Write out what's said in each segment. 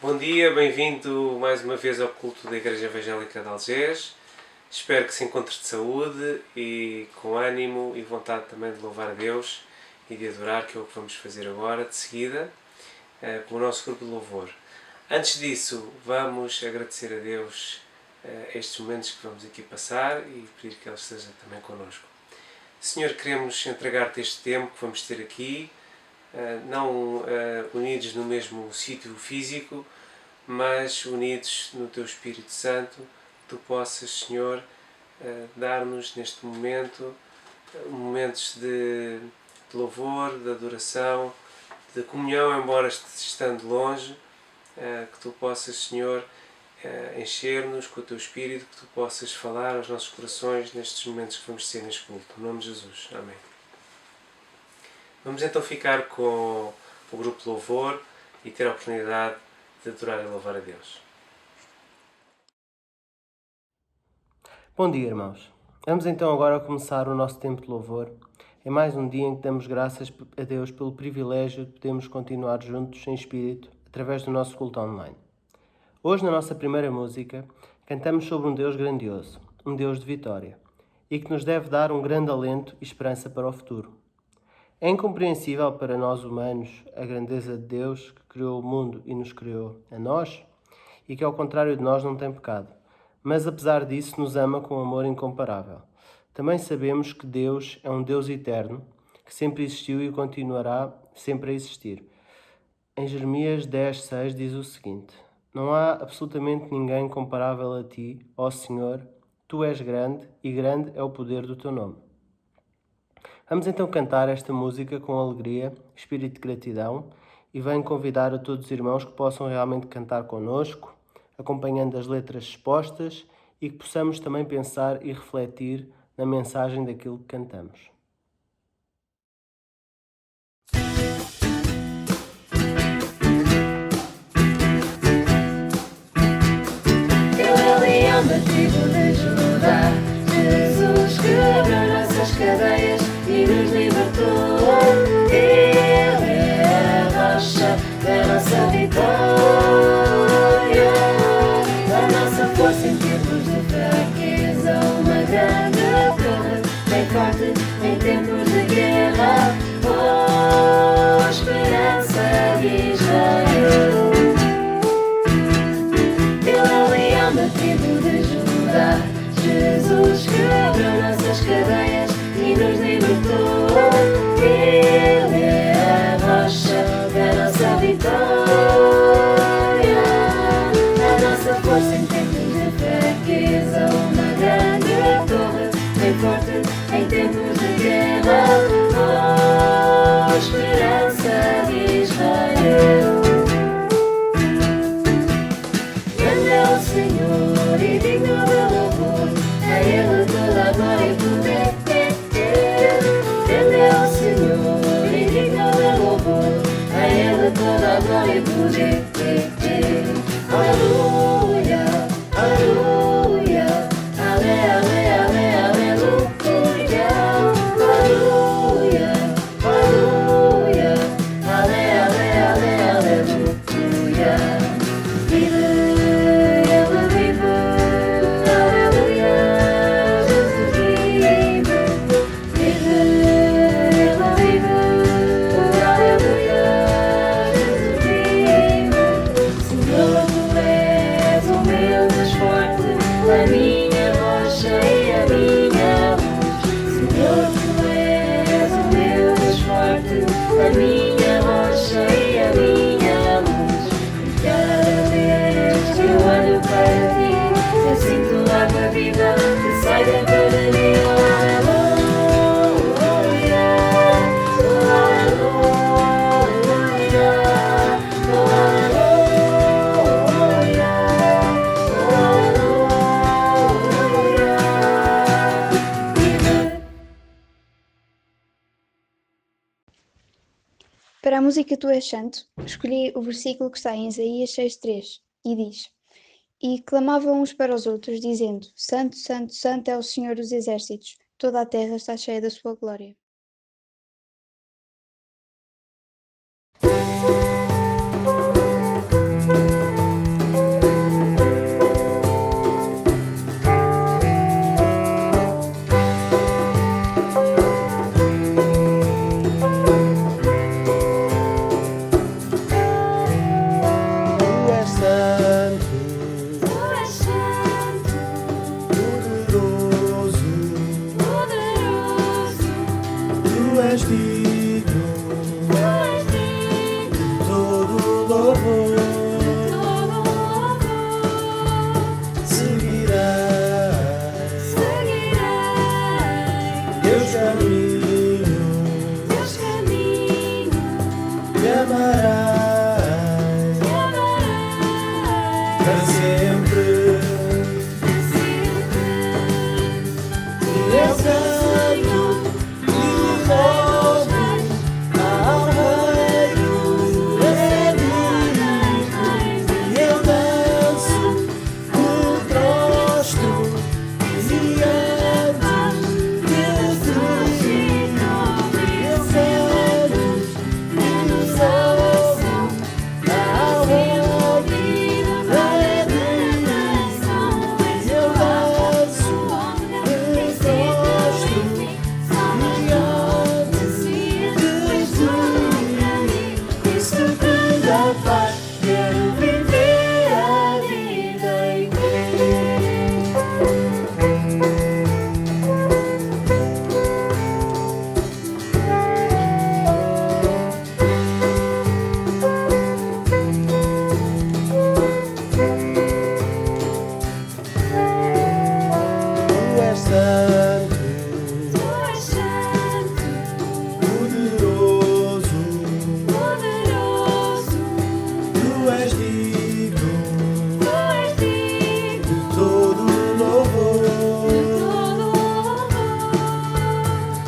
Bom dia, bem-vindo mais uma vez ao culto da Igreja Evangélica de Algés. Espero que se encontre de saúde e com ânimo e vontade também de louvar a Deus e de adorar, que é o que vamos fazer agora, de seguida, com o nosso grupo de louvor. Antes disso, vamos agradecer a Deus estes momentos que vamos aqui passar e pedir que Ele esteja também connosco. Senhor, queremos entregar-te este tempo que vamos ter aqui, não unidos no mesmo sítio físico, mas unidos no Teu Espírito Santo. Tu possas, Senhor, dar-nos neste momento momentos de louvor, de adoração, de comunhão, embora estando longe, que Tu possas, Senhor, encher-nos com o Teu Espírito, que Tu possas falar aos nossos corações nestes momentos que vamos ter neste culto. Em nome de Jesus. Amém. Vamos então ficar com o grupo de louvor e ter a oportunidade de adorar e louvar a Deus. Bom dia, irmãos. Vamos então agora começar o nosso tempo de louvor. É mais um dia em que damos graças a Deus pelo privilégio de podermos continuar juntos em espírito através do nosso culto online. Hoje, na nossa primeira música, cantamos sobre um Deus grandioso, um Deus de vitória, e que nos deve dar um grande alento e esperança para o futuro. É incompreensível para nós humanos a grandeza de Deus que criou o mundo e nos criou a nós e que, ao contrário de nós, não tem pecado. Mas, apesar disso, nos ama com um amor incomparável. Também sabemos que Deus é um Deus eterno, que sempre existiu e continuará sempre a existir. Em Jeremias 10:6 diz o seguinte: Não há absolutamente ninguém comparável a ti, ó Senhor, tu és grande e grande é o poder do teu nome. Vamos então cantar esta música com alegria, espírito de gratidão, e venho convidar a todos os irmãos que possam realmente cantar connosco, acompanhando as letras expostas e que possamos também pensar e refletir na mensagem daquilo que cantamos. Ele é o leão da tribo de Judá, Jesus quebrou nossas cadeias e nos libertou. Ele é a rocha da nossa vitória, a nossa força em tempos de fraqueza, uma grande torre, bem forte em tempos de guerra. Oh, esperança de Israel. Ele é o leão da tribo de Judá, Jesus quebrou nossas cadeias e nos libertou. Ele é a rocha da nossa vitória, a nossa força em tempos de fraqueza, uma grande torre, bem forte em tempos de guerra. Oh, esperança de Israel. Grande é o Senhor e digno de louvor, a Ele toda a glória e poder. Grande é o Senhor e digno de louvor, a Ele toda a glória e poder. Aleluia, aleluia, ale, ale, ale, aleluia. Aleluia, aleluia, ale, ale, ale, aleluia. Vive, Ele vive, aleluia, Jesus vive. Vive, Ele vive, aleluia, Jesus vive. Senhor, Tu és o meu Deus forte, a minha rocha e a minha luz. Senhor, Tu és o meu Deus forte, a minha rocha e a minha luz. E cada vez que eu olho para Ti, eu sinto água viva que sai dentro de mim. Aleluia, aleluia, aleluia. Vive. Para a música Tu és Santo, escolhi o versículo que está em Isaías 6:3 e diz: E clamavam uns para os outros, dizendo: Santo, Santo, Santo é o Senhor dos Exércitos, toda a terra está cheia da sua glória. amarei para sempre. E eu canto e louvo ao Rei dos Reis. E eu danço, me prostro diante de ti. Eu canto e louvo ao Rei dos Reis. E eu danço, me prostro diante de ti. Cristo que dá paz, quero viver a vida em ti. Tu és santo, poderoso, tu és digno de todo louvor.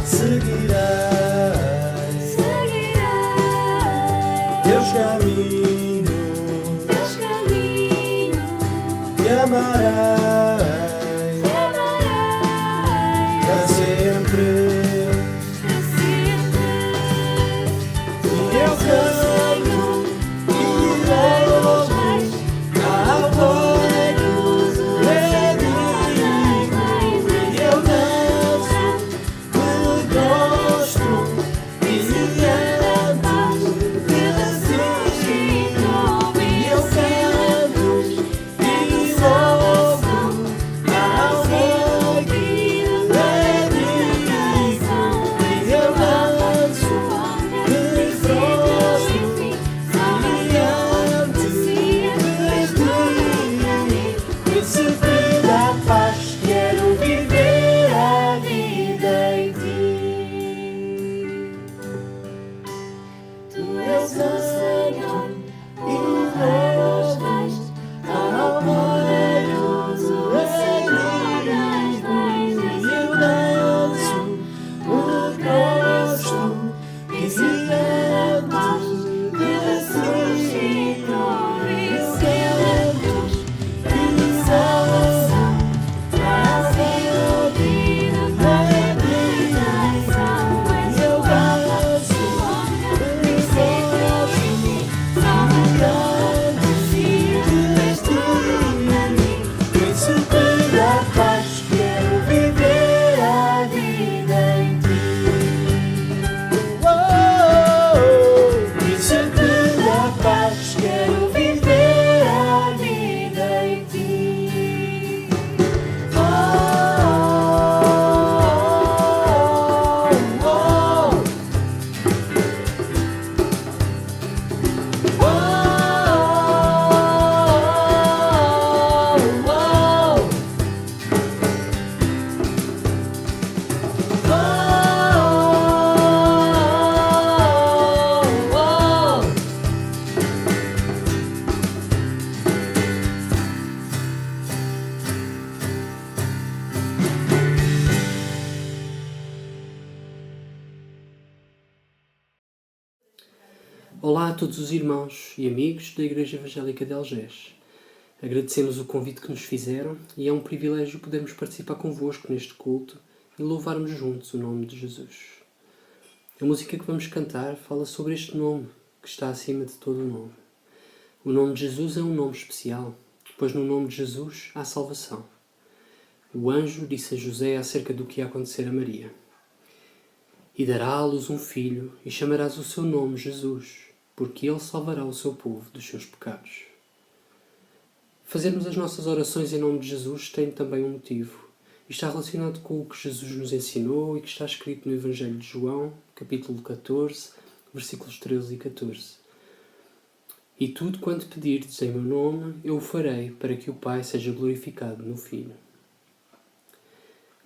Seguirei teus caminhos e amarei para sempre. E eu canto e louvo ao Rei dos Reis. E eu danço, me prostro diante de ti. E eu canto e louvo ao Rei dos Reis. E eu danço, me prostro diante de ti. Príncipe da paz, quero viver a vida em ti. Tu és o Senhor e louvo ao Rei dos Reis. E eu danço, me prostro diante de ti. Eu canto e louvo ao Rei dos Reis. E eu danço, me prostro diante de ti. Príncipe da paz, quero viver a vida em ti. Príncipe da paz, quero viver a vida em ti. Olá a todos os irmãos e amigos da Igreja Evangélica de Algés. Agradecemos o convite que nos fizeram e é um privilégio podermos participar convosco neste culto e louvarmos juntos o nome de Jesus. A música que vamos cantar fala sobre este nome que está acima de todo o nome. O nome de Jesus é um nome especial, pois no nome de Jesus há salvação. O anjo disse a José acerca do que ia acontecer a Maria: "E dará à luz um filho, e chamarás o seu nome Jesus, porque ele salvará o seu povo dos seus pecados." Fazermos as nossas orações em nome de Jesus tem também um motivo, e está relacionado com o que Jesus nos ensinou e que está escrito no Evangelho de João, capítulo 14, versículos 13 e 14. "E tudo quanto pedirdes em meu nome, eu o farei, para que o Pai seja glorificado no Filho."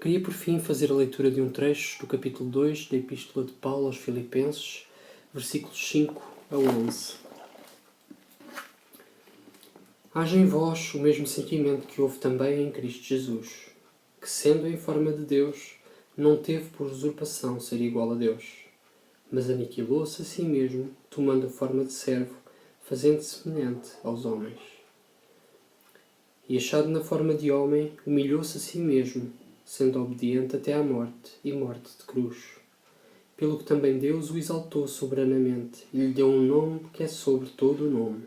Queria por fim fazer a leitura de um trecho do capítulo 2 da Epístola de Paulo aos Filipenses, versículos 5 a 11. Haja em vós o mesmo sentimento que houve também em Cristo Jesus, que, sendo em forma de Deus, não teve por usurpação ser igual a Deus, mas aniquilou-se a si mesmo, tomando a forma de servo, fazendo-se semelhante aos homens. E achado na forma de homem, humilhou-se a si mesmo, sendo obediente até à morte e morte de cruz. Pelo que também Deus o exaltou soberanamente e lhe deu um nome que é sobre todo o nome,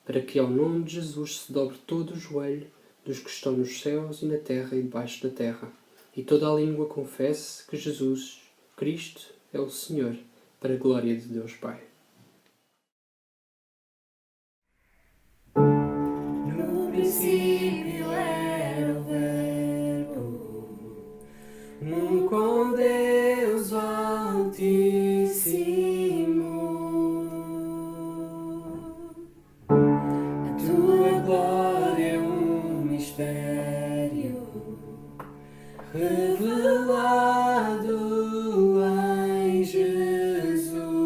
para que ao nome de Jesus se dobre todo o joelho dos que estão nos céus e na terra e debaixo da terra, e toda a língua confesse que Jesus Cristo é o Senhor, para a glória de Deus Pai. No princípio era o Verbo, com Deus o Altíssimo. A tua glória é um mistério revelado em Jesus.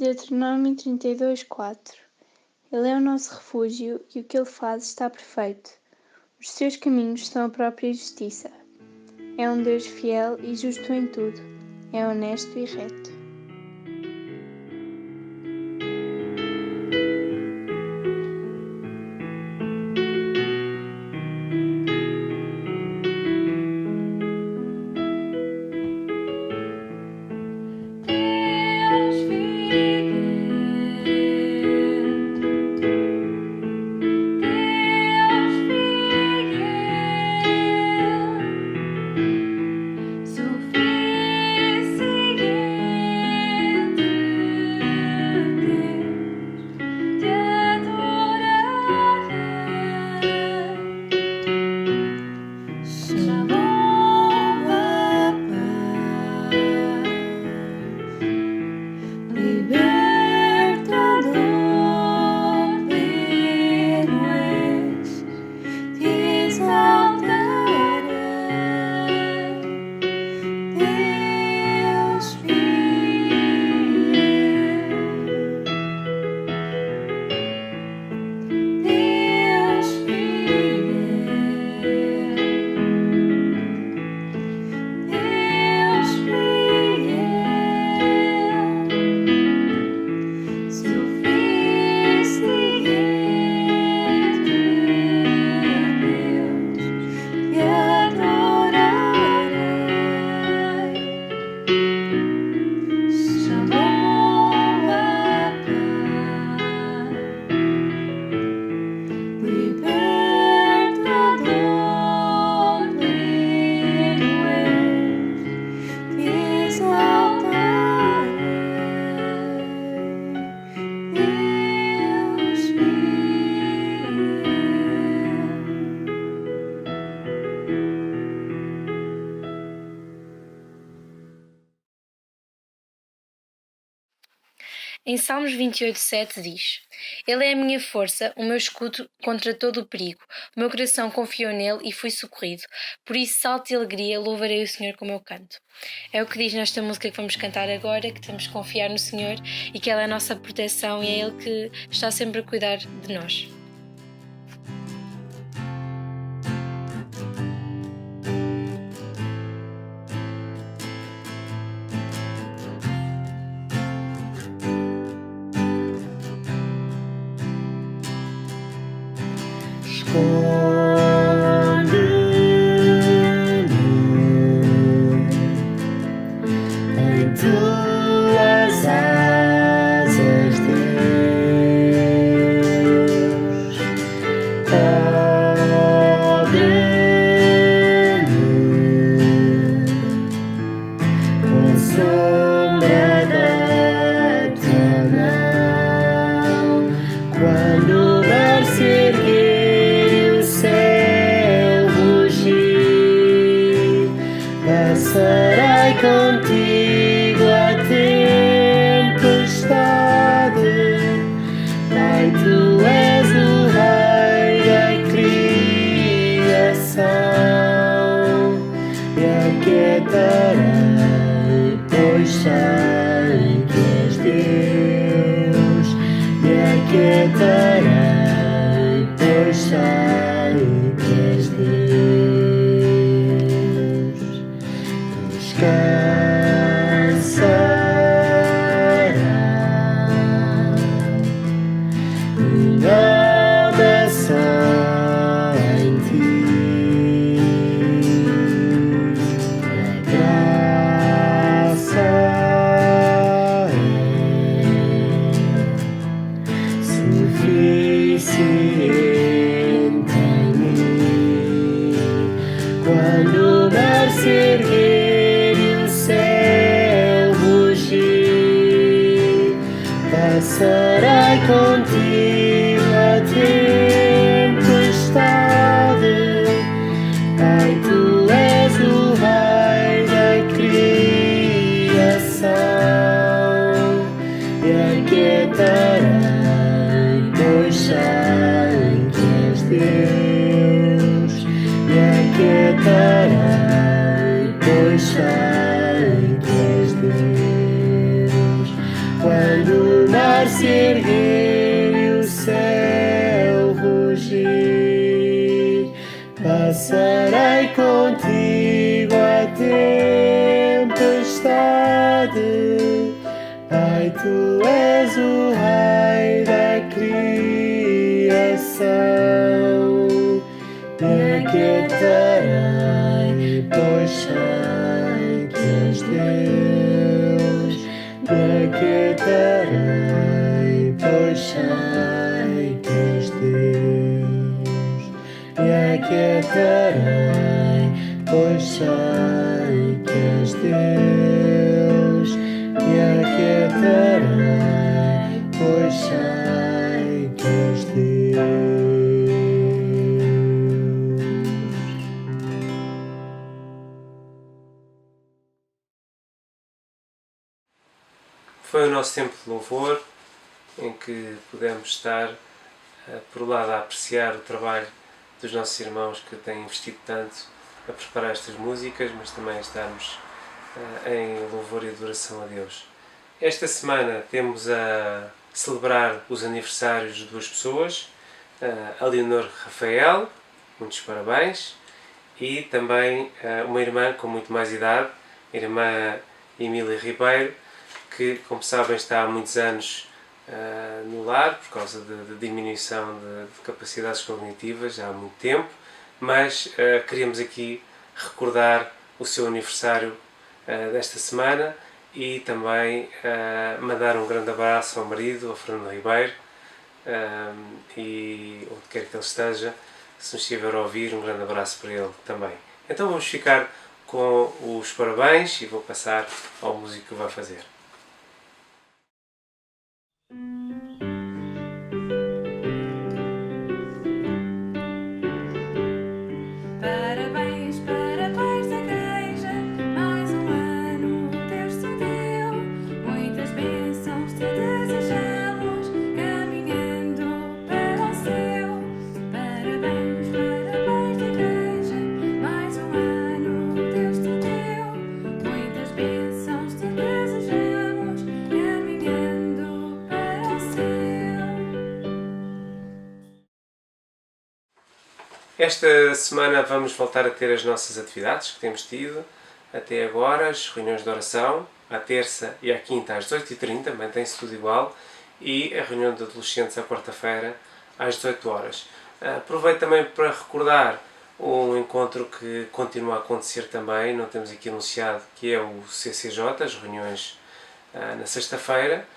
Deuteronômio 32:4. Ele é o nosso refúgio e o que ele faz está perfeito. Os seus caminhos são a própria justiça. É um Deus fiel e justo em tudo. É honesto e reto. Deus fiel, Deus fiel, suficiente Deus, te adorarei. Shalom, a paz, libertador, pleno és, te exaltarei, Deus fiel, Deus fiel, Deus fiel, suficiente Deus, te adorarei. Shalom, a paz, libertador, pleno és, te exaltarei, Deus Em Salmos 28:7 diz: Ele é a minha força, o meu escudo contra todo o perigo. O meu coração confiou nele e fui socorrido. Por isso, salto de alegria, louvarei o Senhor com o meu canto. É o que diz nesta música que vamos cantar agora, que temos que confiar no Senhor e que Ele é a nossa proteção e é Ele que está sempre a cuidar de nós. Em tuas asas, Deus, cobre-me com a sombra da tua mão. Quando o mar se erguer e o céu rugir, passarei contigo a tempestade. Pai, tu és o Rei da criação, e aquietarei, pois sei que és Deus. Me aquietarei, pois sei que és Deus. Descansará minha alma só em ti. A graça é suficiente em mim. Quando o mar se erguer e o céu rugir, passarei contigo a tempestade. Pai, tu és o Rei da criação, e aquietarei, pois sei que és Deus. Me aquietarei, pois sei que és Deus. Quando Passarei contigo a tempestade. Pai, tu és o Rei da criação. Me aquietarei, pois sei que és Deus. Me aquietarei, pois sei que és Deus. Me aquietarei, pois sei que és Deus. Me aquietarei, pois sei que és Deus. Foi o nosso tempo de louvor, em que pudemos estar, por um lado, a apreciar o trabalho dos nossos irmãos que têm investido tanto a preparar estas músicas, mas também estarmos em louvor e adoração a Deus. Esta semana temos a celebrar os aniversários de duas pessoas, a Leonor Rafael, muitos parabéns, e também uma irmã com muito mais idade, a irmã Emília Ribeiro, que, como sabem, está há muitos anos no lar por causa de diminuição de capacidades cognitivas já há muito tempo, mas queríamos aqui recordar o seu aniversário desta semana e também mandar um grande abraço ao marido, ao Fernando Ribeiro, e onde quer que ele esteja, se nos estiver a ouvir, um grande abraço para ele também. Então vamos ficar com os parabéns e vou passar ao músico que vai fazer. Parabéns, parabéns, igreja, mais um ano Deus te deu. Muitas bênçãos te desejamos, caminhando para o céu. Parabéns, parabéns, igreja, mais um ano Deus te deu. Muitas bênçãos te desejamos, caminhando para o céu. Esta semana vamos voltar a ter as nossas atividades que temos tido até agora, as reuniões de oração, à terça e à quinta às 18h30, mantém-se tudo igual, e a reunião de adolescentes à quarta-feira às 18 horas. Aproveito também para recordar um encontro que continua a acontecer também, não temos aqui anunciado, que é o CCJ, as reuniões na sexta-feira.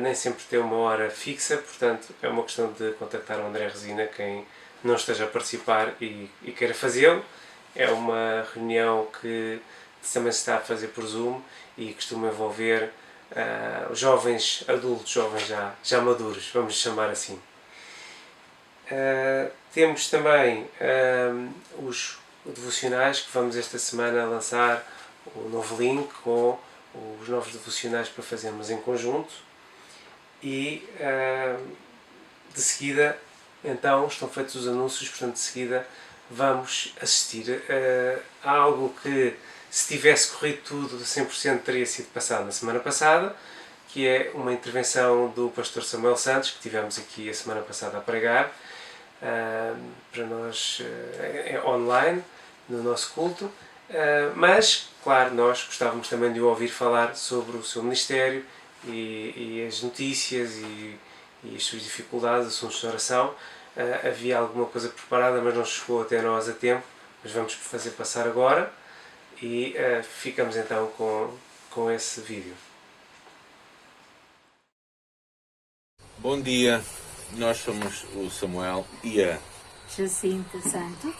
Nem sempre tem uma hora fixa, portanto é uma questão de contactar o André Resina, quem não esteja a participar e queira fazê-lo. É uma reunião que também se está a fazer por Zoom e costuma envolver jovens adultos, jovens já maduros, vamos chamar assim. Temos também os devocionais, que vamos esta semana lançar o novo link com os novos devocionais para fazermos em conjunto, e de seguida então estão feitos os anúncios, portanto de seguida vamos assistir a algo que, se tivesse corrido tudo de 100%, teria sido passado na semana passada, que é uma intervenção do pastor Samuel Santos, que tivemos aqui a semana passada a pregar, para nós online, no nosso culto, mas, claro, nós gostávamos também de o ouvir falar sobre o seu ministério e as notícias e as suas dificuldades, assuntos de oração. Havia alguma coisa preparada, mas não chegou até nós a tempo, mas vamos fazer passar agora e ficamos então com esse vídeo. Bom dia, nós somos o Samuel e a Jacinta Santos,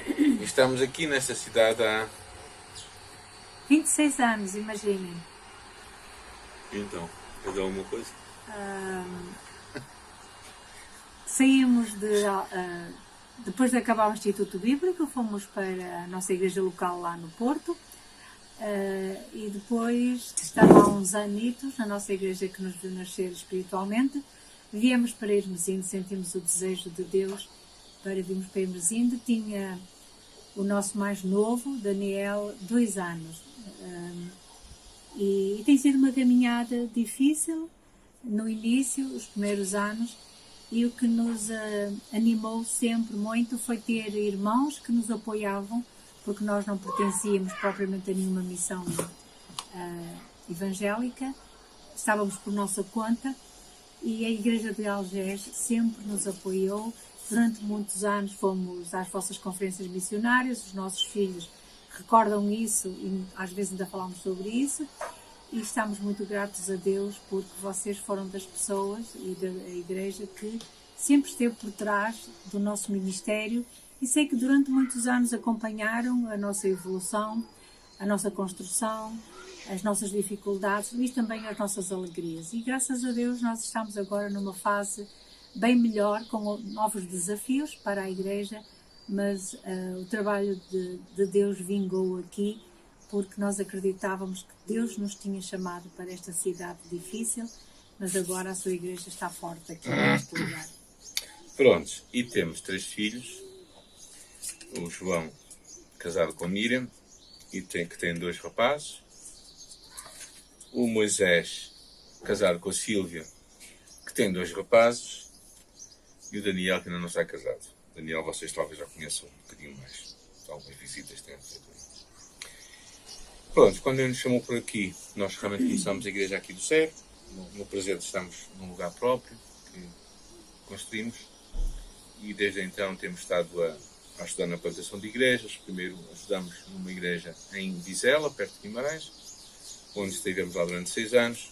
e estamos aqui nesta cidade há 26 anos, imaginem. Então, faz alguma coisa? Saímos depois de acabar o Instituto Bíblico, fomos para a nossa igreja local lá no Porto, e depois de estar lá uns anitos na nossa igreja que nos viu nascer espiritualmente, viemos para Hermesinde, sentimos o desejo de Deus para virmos para Hermesinde. Tinha o nosso mais novo, Daniel, 2 anos, e tem sido uma caminhada difícil no início, os primeiros anos, e o que nos animou sempre muito foi ter irmãos que nos apoiavam, porque nós não pertencíamos propriamente a nenhuma missão evangélica, estávamos por nossa conta, e a Igreja de Algés sempre nos apoiou. Durante muitos anos fomos às vossas conferências missionárias, os nossos filhos recordam isso e às vezes ainda falamos sobre isso, e estamos muito gratos a Deus porque vocês foram das pessoas e da Igreja que sempre esteve por trás do nosso ministério, e sei que durante muitos anos acompanharam a nossa evolução, a nossa construção, as nossas dificuldades e também as nossas alegrias. E graças a Deus nós estamos agora numa fase bem melhor, com novos desafios para a Igreja, mas o trabalho de Deus vingou aqui, porque nós acreditávamos que Deus nos tinha chamado para esta cidade difícil, mas agora a sua Igreja está forte aqui neste lugar. Prontos, e temos 3 filhos. O João, casado com a Miriam, que tem 2 rapazes. O Moisés, casado com a Sílvia, que tem 2 rapazes. E o Daniel, que ainda não está casado. O Daniel, vocês talvez já conheçam um bocadinho mais. Algumas visitas têm feito. Pronto, quando ele nos chamou por aqui, nós realmente começamos a igreja aqui do Cego. No presente estamos num lugar próprio que construímos. E desde então temos estado a ajudar na plantação de igrejas. Primeiro ajudamos numa igreja em Vizela, perto de Guimarães, onde estivemos lá durante 6 anos.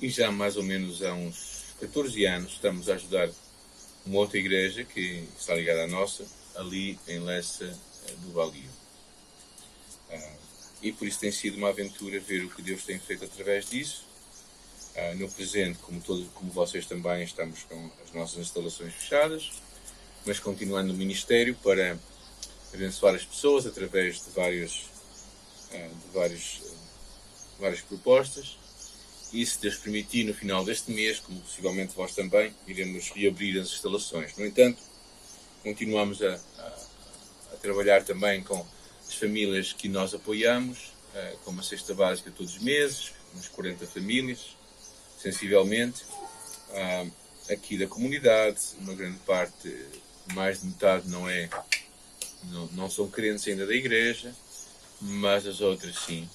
E já mais ou menos há uns 14 anos estamos a ajudar uma outra igreja que está ligada à nossa, ali em Lessa do Balio. E por isso tem sido uma aventura ver o que Deus tem feito através disso. No presente, como vocês também, estamos com as nossas instalações fechadas, mas continuando no ministério para abençoar as pessoas através de várias propostas. E se Deus permitir, no final deste mês, como possivelmente vós também, iremos reabrir as instalações. No entanto, continuamos a trabalhar também com as famílias que nós apoiamos, com uma cesta básica todos os meses, umas 40 famílias, sensivelmente, aqui da comunidade. Uma grande parte, mais de metade, não são crentes ainda da igreja, mas as outras sim.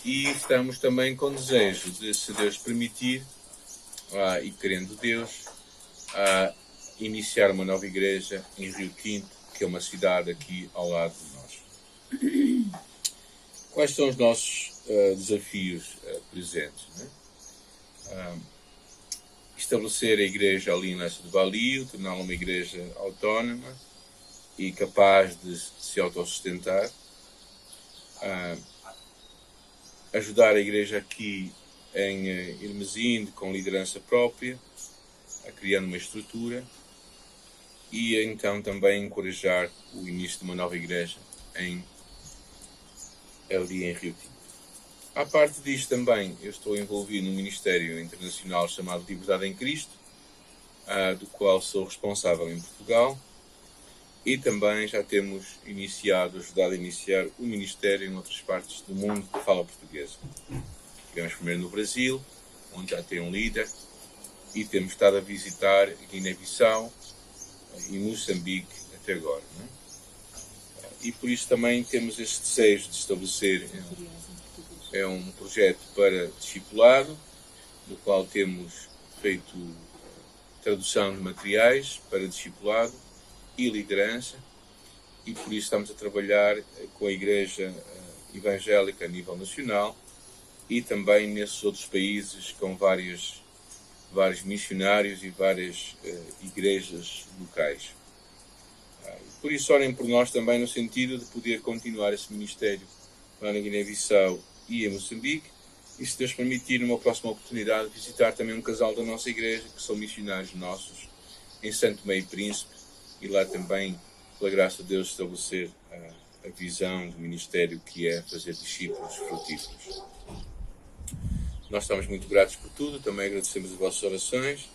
E estamos também com desejo de, se Deus permitir, e querendo Deus, iniciar uma nova igreja em Rio Quinto, que é uma cidade aqui ao lado de nós. Quais são os nossos desafios presentes? Né? Estabelecer a igreja ali em Lessa do Balio, torná-la uma igreja autónoma e capaz de se autossustentar. Ajudar a igreja aqui em Irmesinde com liderança própria, criando uma estrutura, e então também encorajar o início de uma nova igreja ali em Rio Tinto. À parte disto também, eu estou envolvido num ministério internacional chamado Liberdade em Cristo, do qual sou responsável em Portugal, e também já temos ajudado a iniciar o ministério em outras partes do mundo que fala português. Estivemos primeiro no Brasil, onde já tem um líder, e temos estado a visitar Guiné-Bissau e Moçambique até agora. Não é? E por isso também temos este desejo de estabelecer um projeto para discipulado, no qual temos feito tradução de materiais para discipulado e liderança, e por isso estamos a trabalhar com a Igreja Evangélica a nível nacional e também nesses outros países com vários missionários e várias igrejas locais. Por isso orem por nós também no sentido de poder continuar esse ministério lá na Guiné-Bissau e em Moçambique, e se Deus permitir, numa próxima oportunidade, visitar também um casal da nossa igreja, que são missionários nossos, em Santo Tomé e Príncipe, e lá também, pela graça de Deus, estabelecer a visão do ministério, que é fazer discípulos frutíferos. Nós estamos muito gratos por tudo, também agradecemos as vossas orações.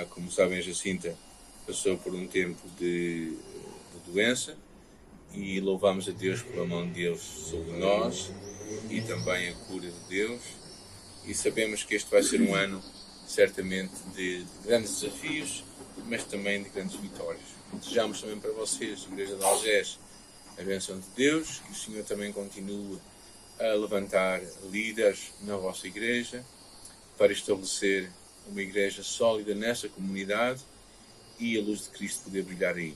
Como sabem, a Jacinta passou por um tempo de doença, e louvamos a Deus pela mão de Deus sobre nós, e também a cura de Deus, e sabemos que este vai ser um ano certamente de grandes desafios, mas também de grandes vitórias. Desejamos também para vocês, Igreja de Algés, a bênção de Deus, que o Senhor também continue a levantar líderes na vossa igreja, para estabelecer uma igreja sólida nessa comunidade e a luz de Cristo poder brilhar aí.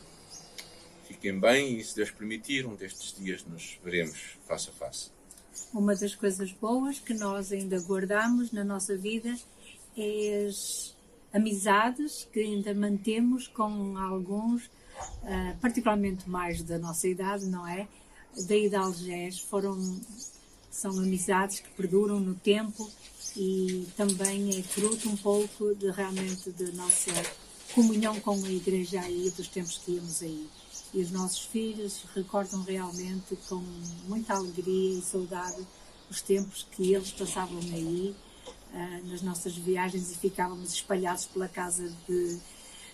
Fiquem bem e, se Deus permitir, um destes dias nos veremos face a face. Uma das coisas boas que nós ainda guardamos na nossa vida é as amizades que ainda mantemos com alguns, particularmente mais da nossa idade, não é? Daí de Algés, são amizades que perduram no tempo e também é fruto um pouco realmente da nossa comunhão com a igreja aí, dos tempos que íamos aí. E os nossos filhos recordam realmente com muita alegria e saudade os tempos que eles passavam aí, nas nossas viagens, e ficávamos espalhados pela casa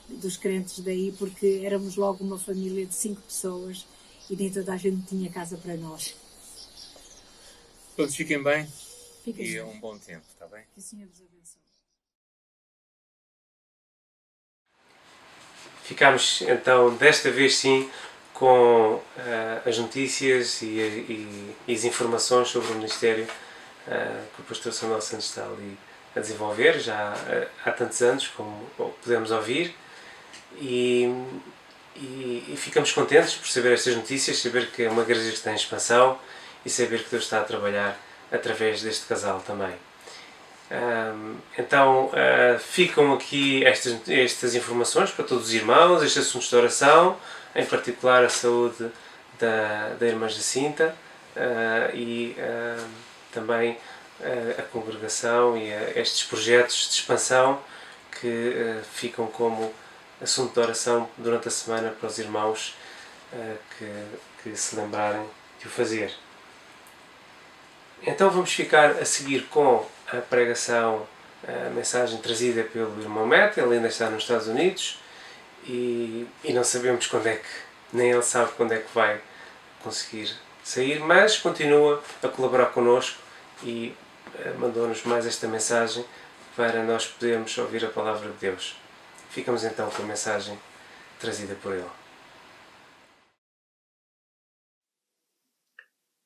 dos crentes daí, porque éramos logo uma família de 5 pessoas e nem toda a gente tinha casa para nós. Todos fiquem bem Fiquem e bem. um bom tempo, está bem? Que o Senhor vos abençoe. Ficámos então, desta vez sim, com as notícias e as informações sobre o Ministério que o Pastor Samuel Santos está ali a desenvolver, já há tantos anos, como podemos ouvir, e ficamos contentes por saber estas notícias, saber que é uma igreja que está em expansão e saber que Deus está a trabalhar através deste casal também. Então ficam aqui estas informações para todos os irmãos, estes assuntos de oração, em particular a saúde da irmã Jacinta e também a congregação e estes projetos de expansão que ficam como assunto de oração durante a semana para os irmãos que se lembrarem de o fazer. Então vamos ficar a seguir com a pregação, a mensagem trazida pelo irmão Matt. Ele ainda está nos Estados Unidos e não sabemos quando é que, nem ele sabe quando é que vai conseguir sair, mas continua a colaborar connosco e mandou-nos mais esta mensagem para nós podermos ouvir a palavra de Deus. Ficamos então com a mensagem trazida por ele.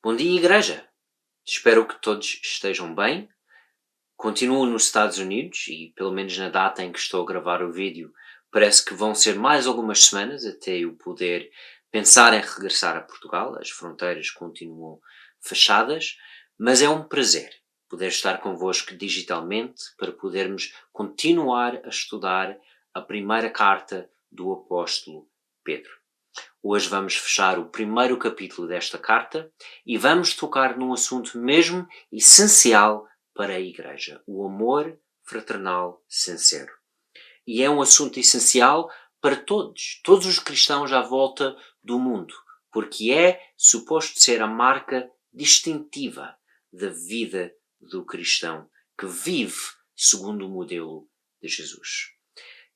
Bom dia, igreja! Espero que todos estejam bem. Continuo nos Estados Unidos e, pelo menos na data em que estou a gravar o vídeo, parece que vão ser mais algumas semanas até eu poder pensar em regressar a Portugal. As fronteiras continuam fechadas, mas é um prazer poder estar convosco digitalmente para podermos continuar a estudar a primeira carta do apóstolo Pedro. Hoje vamos fechar o primeiro capítulo desta carta e vamos tocar num assunto mesmo essencial para a Igreja, o amor fraternal sincero. E é um assunto essencial para todos os cristãos à volta do mundo, porque é suposto ser a marca distintiva da vida do cristão que vive segundo o modelo de Jesus.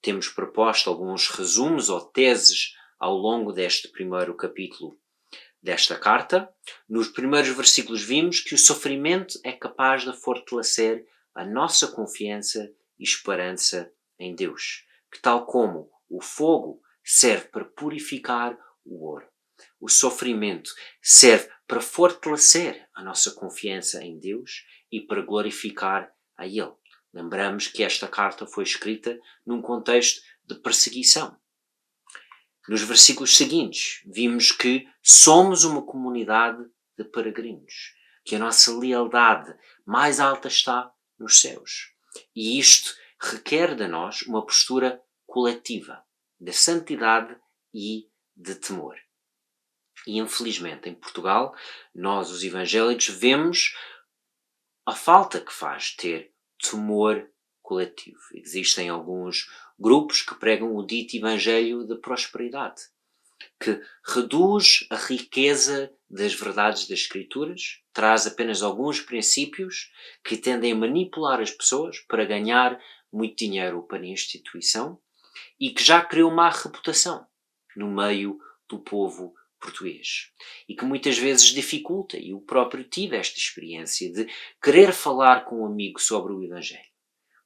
Temos proposto alguns resumos ou teses ao longo deste primeiro capítulo desta carta. Nos primeiros versículos vimos que o sofrimento é capaz de fortalecer a nossa confiança e esperança em Deus, que tal como o fogo serve para purificar o ouro, o sofrimento serve para fortalecer a nossa confiança em Deus e para glorificar a Ele. Lembramos que esta carta foi escrita num contexto de perseguição. Nos versículos seguintes, vimos que somos uma comunidade de peregrinos, que a nossa lealdade mais alta está nos céus. E isto requer de nós uma postura coletiva, de santidade e de temor. E infelizmente em Portugal, nós os evangélicos vemos a falta que faz ter temor coletivo. Existem alguns grupos que pregam o dito evangelho de prosperidade, que reduz a riqueza das verdades das Escrituras, traz apenas alguns princípios que tendem a manipular as pessoas para ganhar muito dinheiro para a instituição e que já criou má reputação no meio do povo português e que muitas vezes dificulta, e eu próprio tive esta experiência de querer falar com um amigo sobre o Evangelho,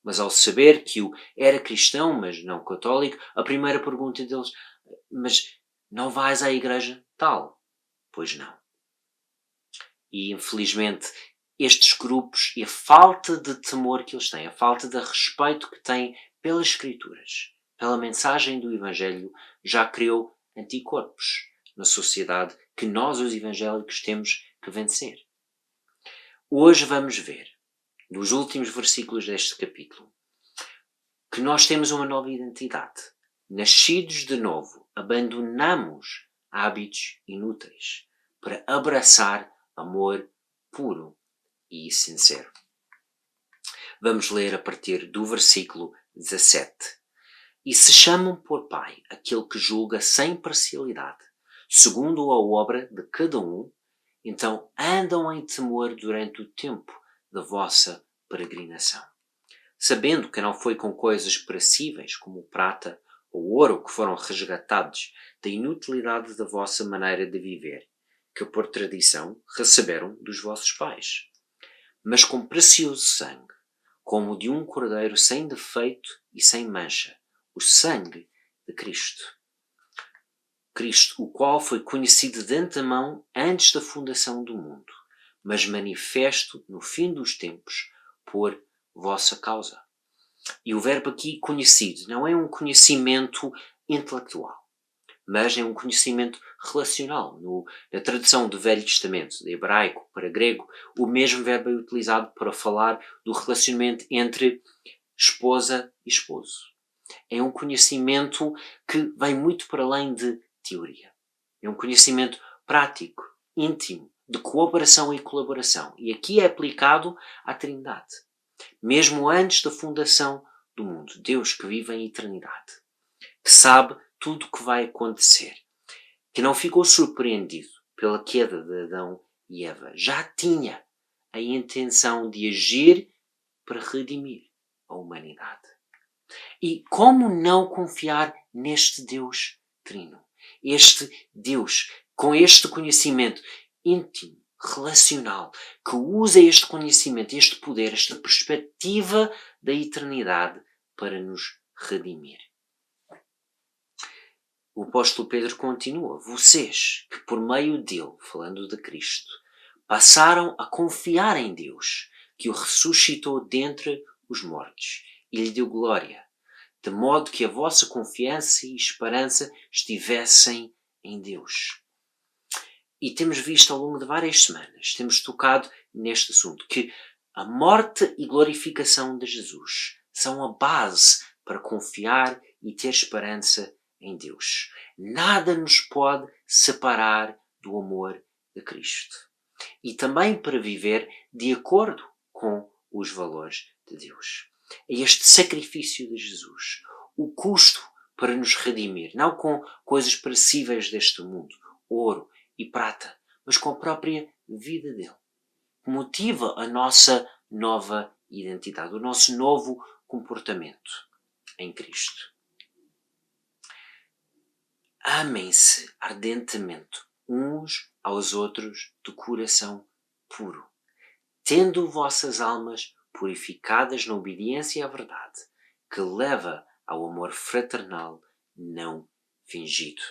Mas ao saber que o era cristão, mas não católico, a primeira pergunta deles: mas não vais à igreja tal? Pois não. E infelizmente estes grupos e a falta de temor que eles têm, a falta de respeito que têm pelas Escrituras, pela mensagem do Evangelho, já criou anticorpos na sociedade que nós, os evangélicos, temos que vencer. Hoje vamos ver, nos últimos versículos deste capítulo, que nós temos uma nova identidade. Nascidos de novo, abandonamos hábitos inúteis para abraçar amor puro e sincero. Vamos ler a partir do versículo 17. E se chamam por Pai aquele que julga sem parcialidade, segundo a obra de cada um, então andam em temor durante o tempo da vossa peregrinação, sabendo que não foi com coisas perecíveis como prata ou ouro que foram resgatados da inutilidade da vossa maneira de viver, que por tradição receberam dos vossos pais, mas com precioso sangue, como o de um cordeiro sem defeito e sem mancha, o sangue de Cristo. Cristo, o qual foi conhecido de antemão antes da fundação do mundo, mas manifesto no fim dos tempos por vossa causa. E o verbo aqui conhecido não é um conhecimento intelectual, mas é um conhecimento relacional. Na tradução do Velho Testamento, de hebraico para grego, o mesmo verbo é utilizado para falar do relacionamento entre esposa e esposo. É um conhecimento que vai muito para além de teoria. É um conhecimento prático, íntimo, de cooperação e colaboração. E aqui é aplicado à Trindade. Mesmo antes da fundação do mundo, Deus que vive em eternidade, que sabe tudo o que vai acontecer, que não ficou surpreendido pela queda de Adão e Eva, já tinha a intenção de agir para redimir a humanidade. E como não confiar neste Deus trino? Este Deus, com este conhecimento íntimo, relacional, que usa este conhecimento, este poder, esta perspectiva da eternidade para nos redimir. O apóstolo Pedro continua: vocês que por meio dele, falando de Cristo, passaram a confiar em Deus, que o ressuscitou dentre os mortos e lhe deu glória, de modo que a vossa confiança e esperança estivessem em Deus. E temos visto ao longo de várias semanas, temos tocado neste assunto, que a morte e glorificação de Jesus são a base para confiar e ter esperança em Deus. Nada nos pode separar do amor de Cristo. E também para viver de acordo com os valores de Deus. É este sacrifício de Jesus, o custo para nos redimir, não com coisas perecíveis deste mundo, ouro e prata, mas com a própria vida dele, que motiva a nossa nova identidade, o nosso novo comportamento em Cristo. Amem-se ardentemente uns aos outros de coração puro, tendo vossas almas purificadas na obediência à verdade, que leva ao amor fraternal não fingido.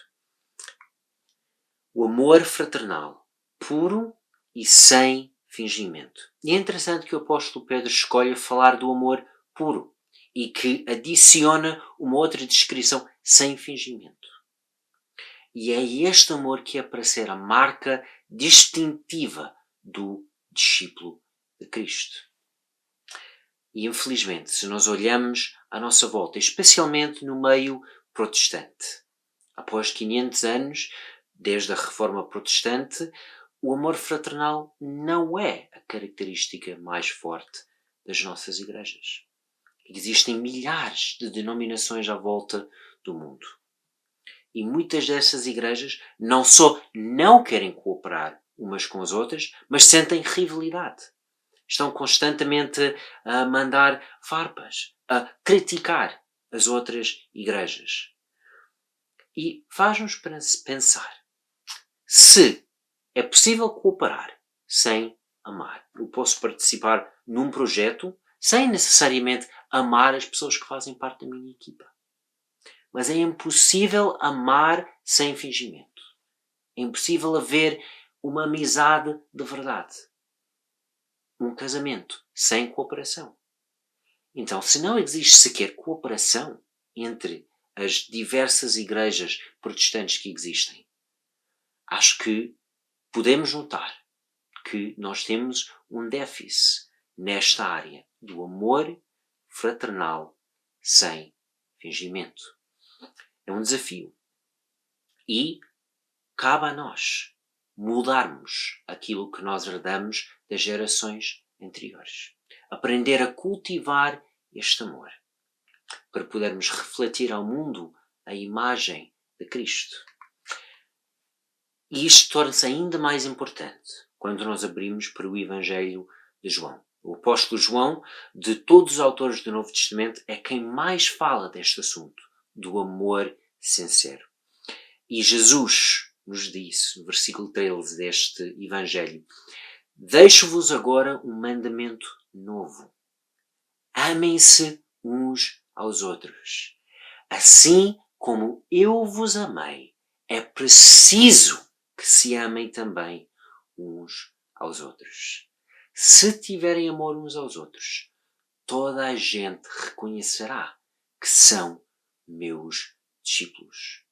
O amor fraternal, puro e sem fingimento. E é interessante que o apóstolo Pedro escolha falar do amor puro e que adiciona uma outra descrição, sem fingimento. E é este amor que é para ser a marca distintiva do discípulo de Cristo. E infelizmente, se nós olhamos à nossa volta, especialmente no meio protestante, após 500 anos, desde a Reforma Protestante, o amor fraternal não é a característica mais forte das nossas igrejas. Existem milhares de denominações à volta do mundo. E muitas dessas igrejas não só não querem cooperar umas com as outras, mas sentem rivalidade. Estão constantemente a mandar farpas, a criticar as outras igrejas. E faz-nos pensar se é possível cooperar sem amar. Eu posso participar num projeto sem necessariamente amar as pessoas que fazem parte da minha equipa. Mas é impossível amar sem fingimento. É impossível haver uma amizade de verdade. Um casamento sem cooperação. Então, se não existe sequer cooperação entre as diversas igrejas protestantes que existem, acho que podemos notar que nós temos um déficit nesta área do amor fraternal sem fingimento. É um desafio. E cabe a nós mudarmos aquilo que nós herdamos das gerações anteriores. Aprender a cultivar este amor para podermos refletir ao mundo a imagem de Cristo. E isto torna-se ainda mais importante quando nós abrimos para o Evangelho de João. O apóstolo João, de todos os autores do Novo Testamento, é quem mais fala deste assunto, do amor sincero. E Jesus nos disse, no versículo 13 deste Evangelho: deixo-vos agora um mandamento novo. Amem-se uns aos outros. Assim como eu vos amei, é preciso que se amem também uns aos outros. Se tiverem amor uns aos outros, toda a gente reconhecerá que são meus discípulos.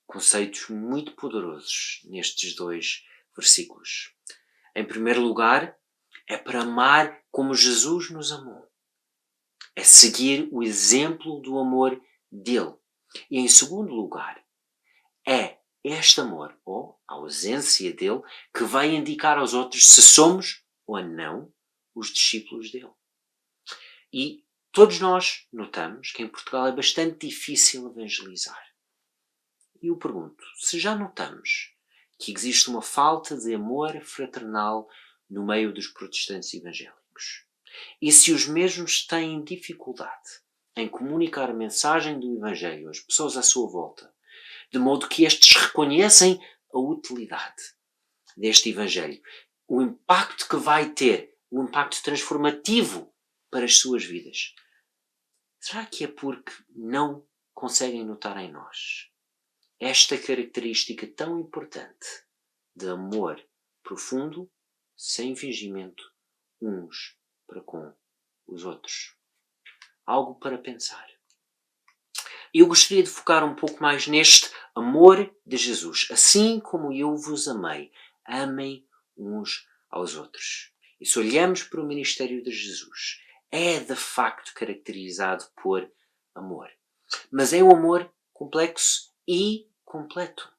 Conceitos muito poderosos nestes dois versículos. Em primeiro lugar, é para amar como Jesus nos amou. É seguir o exemplo do amor dele. E em segundo lugar, é este amor, ou a ausência dele, que vai indicar aos outros se somos ou não os discípulos dele. E todos nós notamos que em Portugal é bastante difícil evangelizar. E eu pergunto, se já notamos que existe uma falta de amor fraternal no meio dos protestantes evangélicos, e se os mesmos têm dificuldade em comunicar a mensagem do Evangelho às pessoas à sua volta, de modo que estes reconhecem a utilidade deste Evangelho, o impacto que vai ter, o impacto transformativo para as suas vidas, será que é porque não conseguem notar em nós esta característica tão importante de amor profundo, sem fingimento, uns para com os outros? Algo para pensar. Eu gostaria de focar um pouco mais neste amor de Jesus. Assim como eu vos amei, amem uns aos outros. E se olhamos para o ministério de Jesus, é de facto caracterizado por amor. Mas é um amor complexo e completo.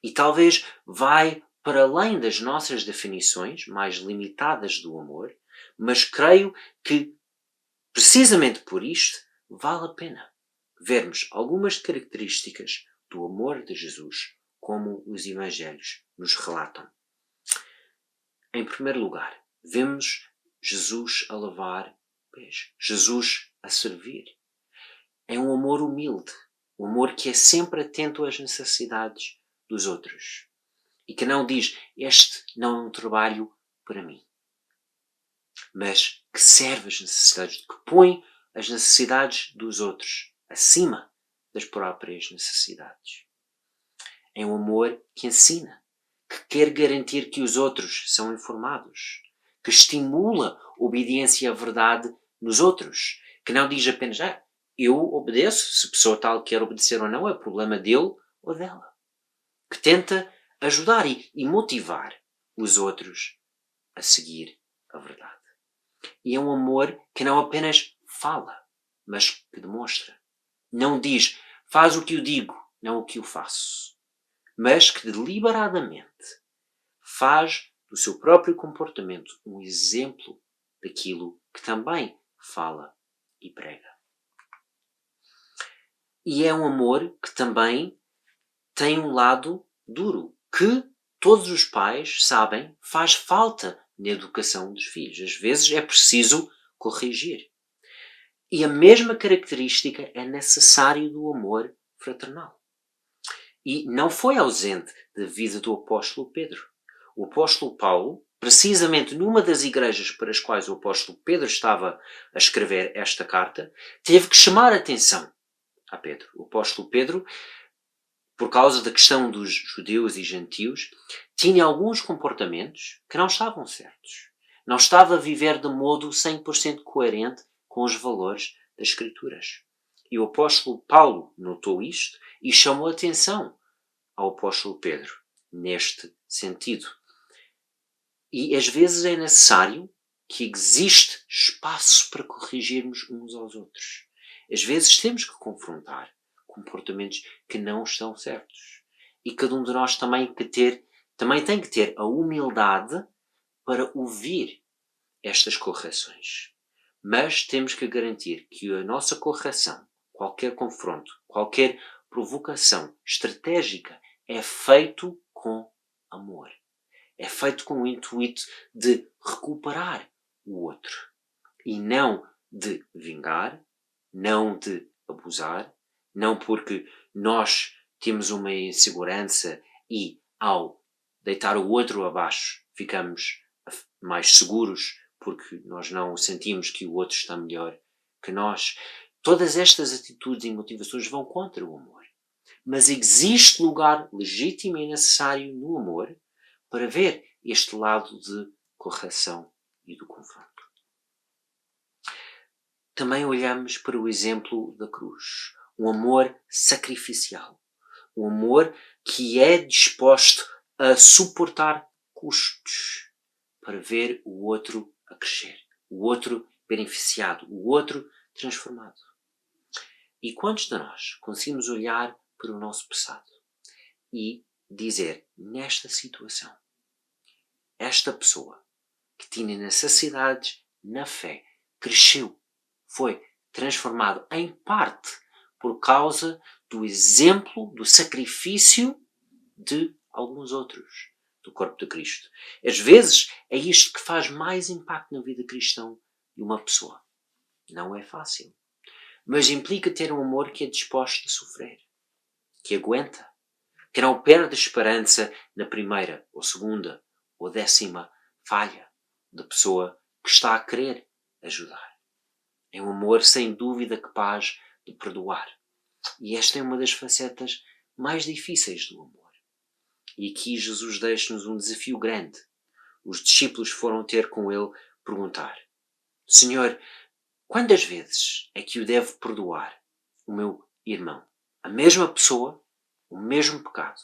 E talvez vai para além das nossas definições mais limitadas do amor, mas creio que, precisamente por isto, vale a pena vermos algumas características do amor de Jesus, como os Evangelhos nos relatam. Em primeiro lugar, vemos Jesus a lavar pés, Jesus a servir. É um amor humilde, um amor que é sempre atento às necessidades dos outros e que não diz, este não é um trabalho para mim, mas que serve as necessidades, que põe as necessidades dos outros acima das próprias necessidades. É um amor que ensina, que quer garantir que os outros são informados, que estimula a obediência à verdade nos outros, que não diz apenas, eu obedeço, se a pessoa tal quer obedecer ou não, é problema dele ou dela. Que tenta ajudar e motivar os outros a seguir a verdade. E é um amor que não apenas fala, mas que demonstra. Não diz, faz o que eu digo, não o que eu faço. Mas que deliberadamente faz do seu próprio comportamento um exemplo daquilo que também fala e prega. E é um amor que também tem um lado duro, que todos os pais sabem faz falta na educação dos filhos. Às vezes é preciso corrigir. E a mesma característica é necessária do amor fraternal. E não foi ausente da vida do apóstolo Pedro. O apóstolo Paulo precisamente numa das igrejas para as quais o apóstolo Pedro estava a escrever esta carta, teve que chamar a atenção a Pedro. O apóstolo Pedro, por causa da questão dos judeus e gentios, tinha alguns comportamentos que não estavam certos. Não estava a viver de modo 100% coerente com os valores das Escrituras. E o apóstolo Paulo notou isto e chamou a atenção ao apóstolo Pedro neste sentido. E às vezes é necessário que existe espaço para corrigirmos uns aos outros. Às vezes temos que confrontar comportamentos que não estão certos. E cada um de nós também tem que ter a humildade para ouvir estas correções. Mas temos que garantir que a nossa correção, qualquer confronto, qualquer provocação estratégica é feito com amor. É feito com o intuito de recuperar o outro. E não de vingar, não de abusar, não porque nós temos uma insegurança e ao deitar o outro abaixo ficamos mais seguros porque nós não sentimos que o outro está melhor que nós. Todas estas atitudes e motivações vão contra o amor. Mas existe lugar legítimo e necessário no amor para ver este lado de correção e do confronto. Também olhamos para o exemplo da cruz. Um amor sacrificial. Um amor que é disposto a suportar custos para ver o outro a crescer, o outro beneficiado, o outro transformado. E quantos de nós conseguimos olhar para o nosso passado e dizer, nesta situação, esta pessoa que tinha necessidades na fé, cresceu, foi transformado em parte por causa do exemplo, do sacrifício de alguns outros do corpo de Cristo. Às vezes é isto que faz mais impacto na vida cristã de uma pessoa. Não é fácil. Mas implica ter um amor que é disposto a sofrer, que aguenta, que não perde a esperança na primeira, ou segunda, ou 10ª falha da pessoa que está a querer ajudar. É um amor sem dúvida capaz de perdoar. E esta é uma das facetas mais difíceis do amor. E aqui Jesus deixa-nos um desafio grande. Os discípulos foram ter com ele perguntar: Senhor, quantas vezes é que eu devo perdoar o meu irmão? A mesma pessoa, o mesmo pecado.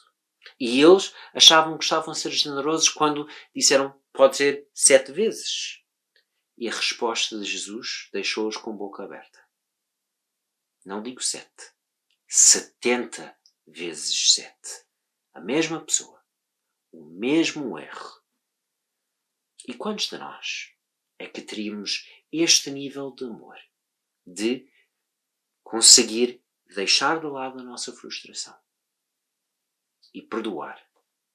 E eles achavam que estavam a ser generosos quando disseram, pode ser 7 vezes. E a resposta de Jesus deixou-os com a boca aberta. Não digo 7. 70 vezes 7. A mesma pessoa. O mesmo erro. E quantos de nós é que teríamos este nível de amor? De conseguir deixar de lado a nossa frustração. E perdoar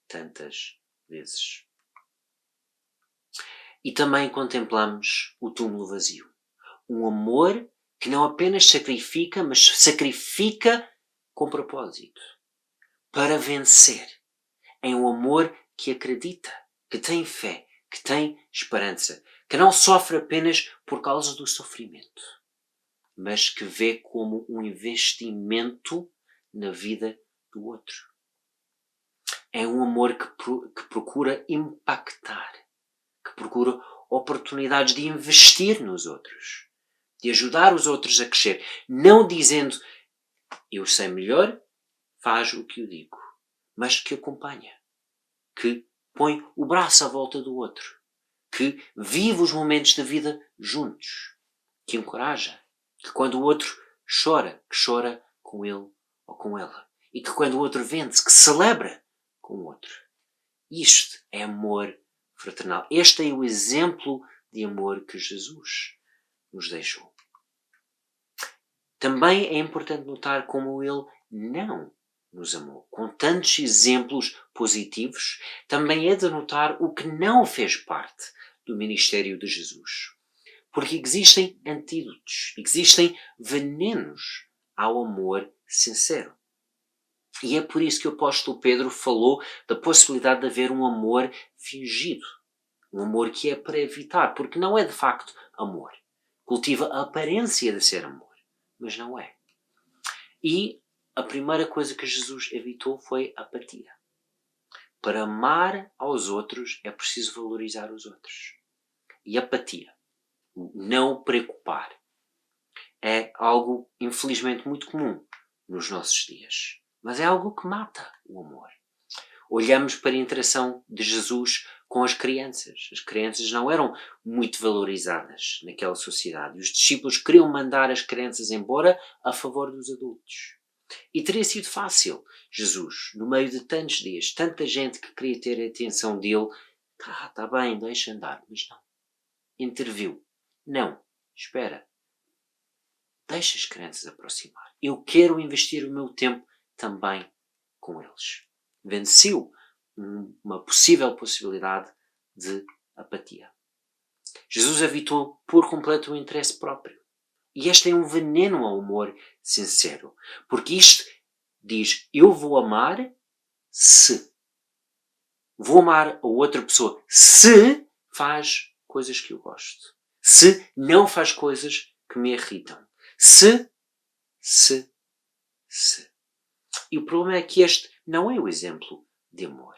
tantas vezes. E também contemplamos o túmulo vazio. Um amor que não apenas sacrifica, mas sacrifica com propósito. Para vencer. É um amor que acredita, que tem fé, que tem esperança, que não sofre apenas por causa do sofrimento, mas que vê como um investimento na vida do outro. É um amor que procura impactar, que procura oportunidades de investir nos outros, de ajudar os outros a crescer, não dizendo eu sei melhor, faz o que eu digo, mas que acompanha, que põe o braço à volta do outro, que vive os momentos da vida juntos, que encoraja, que quando o outro chora, que chora com ele ou com ela, e que quando o outro vence, que celebra com o outro. Isto é amor fraternal. Este é o exemplo de amor que Jesus nos deixou. Também é importante notar como ele não nos amou. Com tantos exemplos positivos, também é de notar o que não fez parte do ministério de Jesus. Porque existem antídotos, existem venenos ao amor sincero. E é por isso que o apóstolo Pedro falou da possibilidade de haver um amor fingido. Um amor que é para evitar, porque não é de facto amor. Cultiva a aparência de ser amor, mas não é. E a primeira coisa que Jesus evitou foi a apatia. Para amar aos outros é preciso valorizar os outros. E apatia, o não preocupar, é algo infelizmente muito comum nos nossos dias. Mas é algo que mata o amor. Olhamos para a interação de Jesus com as crianças. As crianças não eram muito valorizadas naquela sociedade. Os discípulos queriam mandar as crianças embora a favor dos adultos. E teria sido fácil Jesus, no meio de tantos dias, tanta gente que queria ter a atenção dele, está bem, deixa andar, mas não. Interviu. Não, espera. Deixa as crianças aproximar. Eu quero investir o meu tempo também com eles. Venceu uma possível possibilidade de apatia. Jesus evitou por completo o interesse próprio. E este é um veneno ao amor sincero. Porque isto diz, eu vou amar se. Vou amar a outra pessoa se faz coisas que eu gosto. Se não faz coisas que me irritam. Se. E o problema é que este não é o exemplo de amor.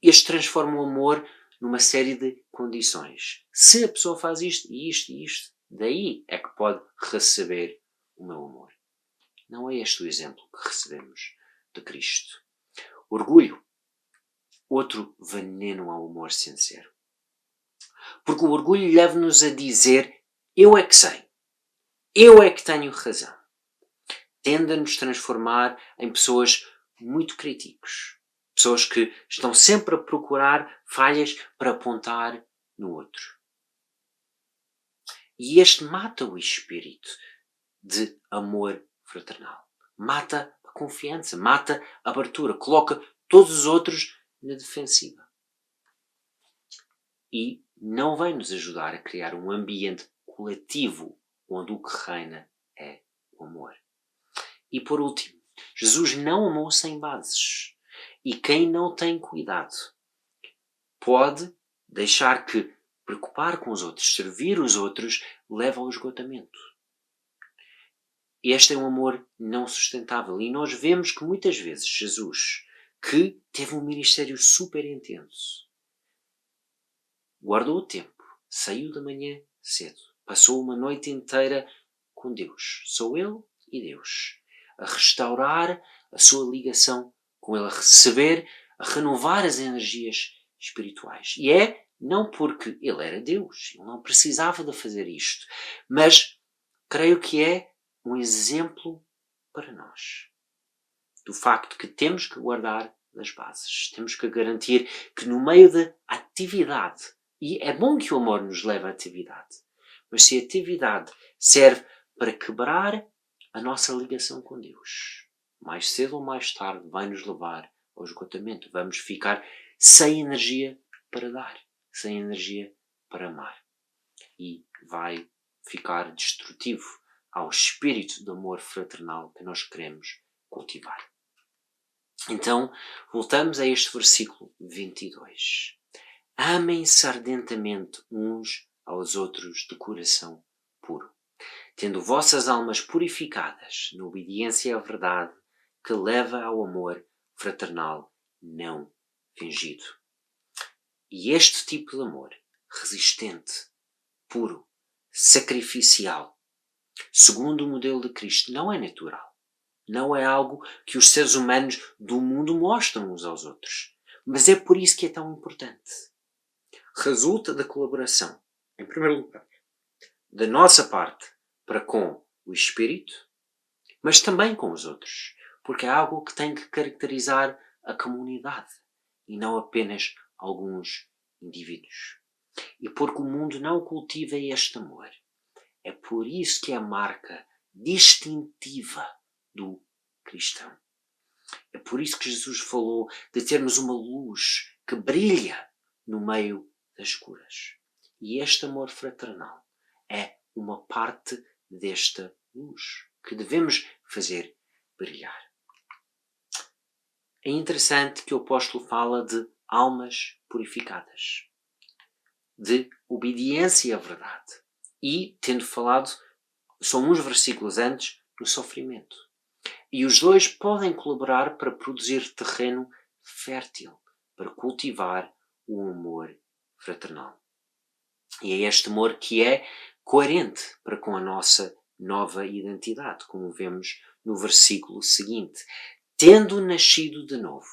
Este transforma o amor numa série de condições. Se a pessoa faz isto e isto e isto, daí é que pode receber o meu amor. Não é este o exemplo que recebemos de Cristo. Orgulho. Outro veneno ao amor sincero. Porque o orgulho leva-nos a dizer, eu é que sei. Eu é que tenho razão. Tende a nos transformar em pessoas muito críticos. Pessoas que estão sempre a procurar falhas para apontar no outro. E este mata o espírito de amor fraternal. Mata a confiança, mata a abertura, coloca todos os outros na defensiva. E não vai nos ajudar a criar um ambiente coletivo onde o que reina é o amor. E por último, Jesus não amou sem bases. E quem não tem cuidado pode deixar que preocupar com os outros, servir os outros, leva ao esgotamento. Este é um amor não sustentável. E nós vemos que muitas vezes Jesus, que teve um ministério super intenso, guardou o tempo, saiu da manhã cedo, passou uma noite inteira com Deus, só ele e Deus, a restaurar a sua ligação com ele, a receber, a renovar as energias espirituais. E é não porque ele era Deus, ele não precisava de fazer isto, mas creio que é um exemplo para nós do facto que temos que guardar as bases, temos que garantir que no meio da atividade, e é bom que o amor nos leve à atividade, mas se a atividade serve para quebrar a nossa ligação com Deus, mais cedo ou mais tarde vai nos levar ao esgotamento. Vamos ficar sem energia para dar, sem energia para amar. E vai ficar destrutivo ao espírito de amor fraternal que nós queremos cultivar. Então, voltamos a este versículo 22. Amem-se ardentemente uns aos outros de coração puro, tendo vossas almas purificadas na obediência à verdade que leva ao amor fraternal não fingido. E este tipo de amor, resistente, puro, sacrificial, segundo o modelo de Cristo, não é natural. Não é algo que os seres humanos do mundo mostram uns aos outros. Mas é por isso que é tão importante. Resulta da colaboração, em primeiro lugar, da nossa parte para com o Espírito, mas também com os outros. Porque é algo que tem que caracterizar a comunidade e não apenas alguns indivíduos. E porque o mundo não cultiva este amor. É por isso que é a marca distintiva do cristão. É por isso que Jesus falou de termos uma luz que brilha no meio das escuras. E este amor fraternal é uma parte desta luz que devemos fazer brilhar. É interessante que o apóstolo fala de almas purificadas. de obediência à verdade. E, tendo falado, só uns versículos antes, no sofrimento. E os dois podem colaborar para produzir terreno fértil, para cultivar o amor fraternal. E é este amor que é coerente para com a nossa nova identidade, como vemos no versículo seguinte. Tendo nascido de novo,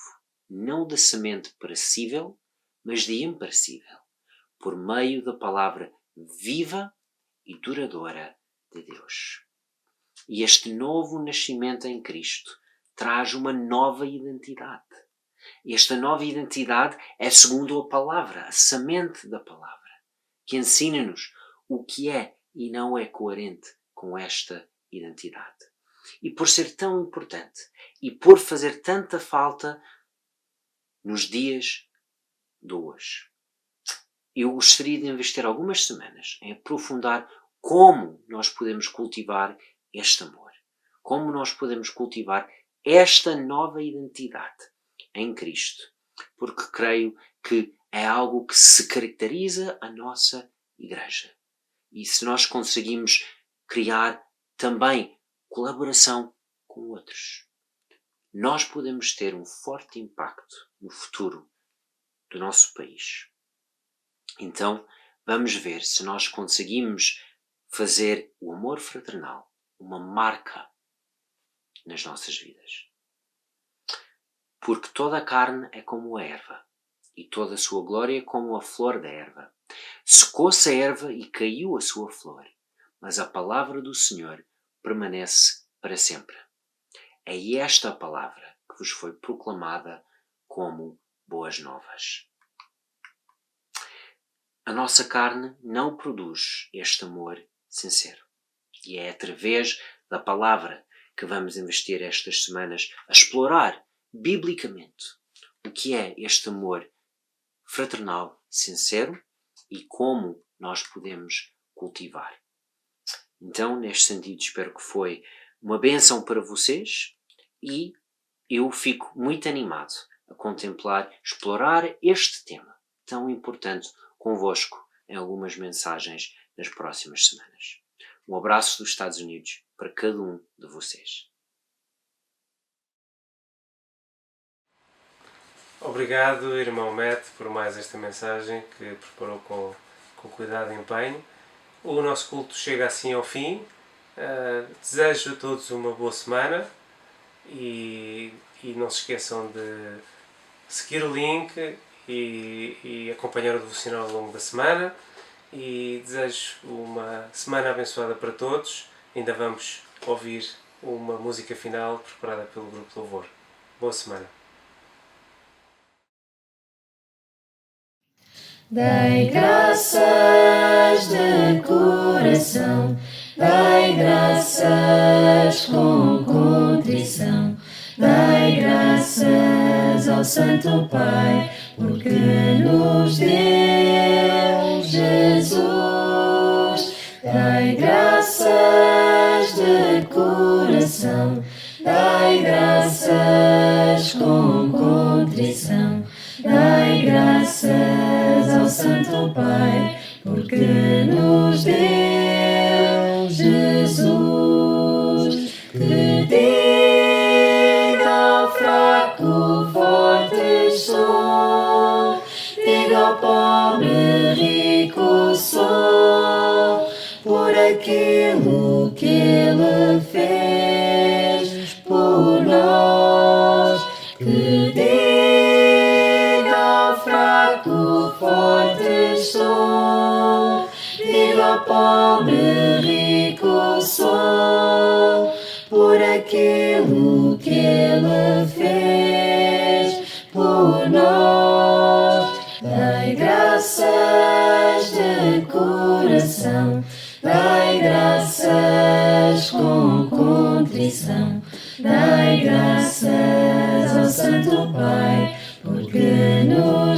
não de semente perecível, mas de imperecível, por meio da palavra viva e duradoura de Deus. E este novo nascimento em Cristo traz uma nova identidade. Esta nova identidade é segundo a palavra, a semente da palavra, que ensina-nos o que é e não é coerente com esta identidade. E por ser tão importante e por fazer tanta falta nos dias de hoje, eu gostaria de investir algumas semanas em aprofundar como nós podemos cultivar este amor, como nós podemos cultivar esta nova identidade em Cristo, porque creio que é algo que se caracteriza a nossa igreja. E se nós conseguimos criar também colaboração com outros, nós podemos ter um forte impacto no futuro do nosso país. Então, vamos ver se nós conseguimos fazer o amor fraternal uma marca nas nossas vidas. Porque toda a carne é como a erva, e toda a sua glória é como a flor da erva. Secou-se a erva e caiu a sua flor, mas a palavra do Senhor permanece para sempre. É esta a palavra que vos foi proclamada como boas novas. A nossa carne não produz este amor sincero. E é através da palavra que vamos investir estas semanas a explorar biblicamente o que é este amor fraternal sincero e como nós podemos cultivar. Então, neste sentido, espero que foi uma bênção para vocês e eu fico muito animado a contemplar, explorar este tema tão importante convosco em algumas mensagens nas próximas semanas. Um abraço dos Estados Unidos para cada um de vocês. Obrigado, irmão Matt, por mais esta mensagem que preparou com cuidado e empenho. O nosso culto chega assim ao fim. Desejo a todos uma boa semana e não se esqueçam de seguir o link e acompanhar o devocional ao longo da semana. E desejo uma semana abençoada para todos. Ainda vamos ouvir uma música final preparada pelo Grupo de Louvor. Boa semana. Dai graças de coração, dai graças com contrição, dai graças ao Santo Pai, porque nos deu Jesus. Dai graças de coração, dai graças com contrição, dai graças ao Santo Pai, porque nos deu Jesus. Que diga ao fraco, forte sou, diga ao pobre, rico sou, por aquilo que Ele fez por nós. Que diga ao fraco, forte sou, diga ao pobre, rico sou, por aquilo que Ele fez por nós. Dai graças de coração, dai graças com contrição, dai graças ao Santo Pai, porque nos